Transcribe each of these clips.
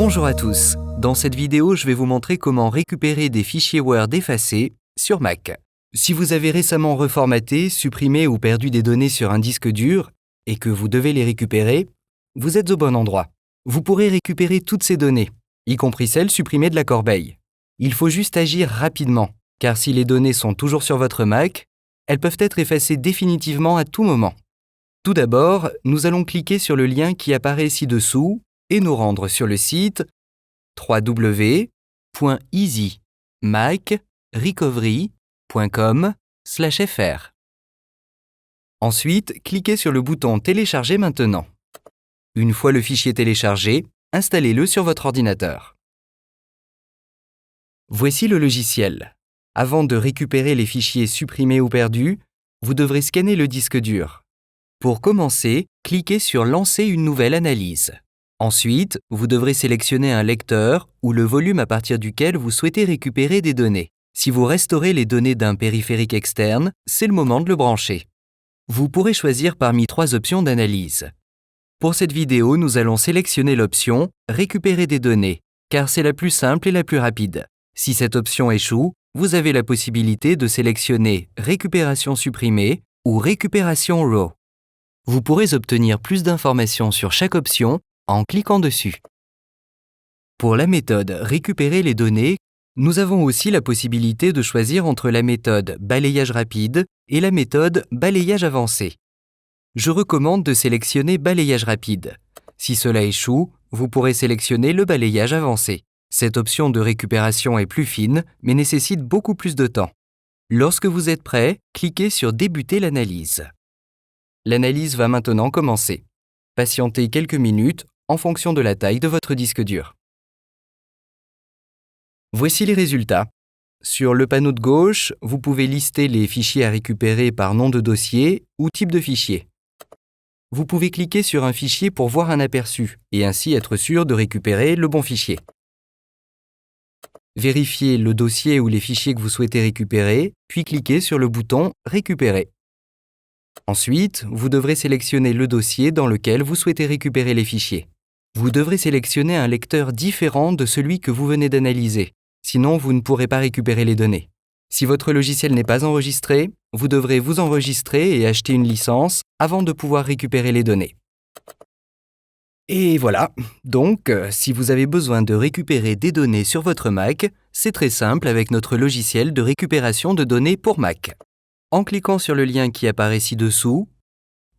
Bonjour à tous. Dans cette vidéo, je vais vous montrer comment récupérer des fichiers Word effacés sur Mac. Si vous avez récemment reformaté, supprimé ou perdu des données sur un disque dur et que vous devez les récupérer, vous êtes au bon endroit. Vous pourrez récupérer toutes ces données, y compris celles supprimées de la corbeille. Il faut juste agir rapidement, car si les données sont toujours sur votre Mac, elles peuvent être effacées définitivement à tout moment. Tout d'abord, nous allons cliquer sur le lien qui apparaît ci-dessous et nous rendre sur le site www.easymacrecovery.com/fr. Ensuite, cliquez sur le bouton « Télécharger maintenant ». Une fois le fichier téléchargé, installez-le sur votre ordinateur. Voici le logiciel. Avant de récupérer les fichiers supprimés ou perdus, vous devrez scanner le disque dur. Pour commencer, cliquez sur « Lancer une nouvelle analyse ». Ensuite, vous devrez sélectionner un lecteur ou le volume à partir duquel vous souhaitez récupérer des données. Si vous restaurez les données d'un périphérique externe, c'est le moment de le brancher. Vous pourrez choisir parmi 3 options d'analyse. Pour cette vidéo, nous allons sélectionner l'option « Récupérer des données » car c'est la plus simple et la plus rapide. Si cette option échoue, vous avez la possibilité de sélectionner « Récupération supprimée » ou « Récupération RAW ». Vous pourrez obtenir plus d'informations sur chaque option en cliquant dessus. Pour la méthode « Récupérer les données », nous avons aussi la possibilité de choisir entre la méthode « Balayage rapide » et la méthode « Balayage avancé ». Je recommande de sélectionner « Balayage rapide ». Si cela échoue, vous pourrez sélectionner le balayage avancé. Cette option de récupération est plus fine, mais nécessite beaucoup plus de temps. Lorsque vous êtes prêt, cliquez sur « Débuter l'analyse ». L'analyse va maintenant commencer. Patientez quelques minutes en fonction de la taille de votre disque dur. Voici les résultats. Sur le panneau de gauche, vous pouvez lister les fichiers à récupérer par nom de dossier ou type de fichier. Vous pouvez cliquer sur un fichier pour voir un aperçu et ainsi être sûr de récupérer le bon fichier. Vérifiez le dossier ou les fichiers que vous souhaitez récupérer, puis cliquez sur le bouton « Récupérer ». Ensuite, vous devrez sélectionner le dossier dans lequel vous souhaitez récupérer les fichiers. Vous devrez sélectionner un lecteur différent de celui que vous venez d'analyser, sinon vous ne pourrez pas récupérer les données. Si votre logiciel n'est pas enregistré, vous devrez vous enregistrer et acheter une licence avant de pouvoir récupérer les données. Et voilà, donc si vous avez besoin de récupérer des données sur votre Mac, c'est très simple avec notre logiciel de récupération de données pour Mac. En cliquant sur le lien qui apparaît ci-dessous,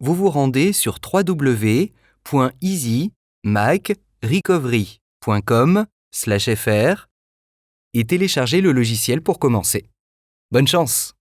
vous vous rendez sur www.easymacrecovery.com/fr et téléchargez le logiciel pour commencer. Bonne chance!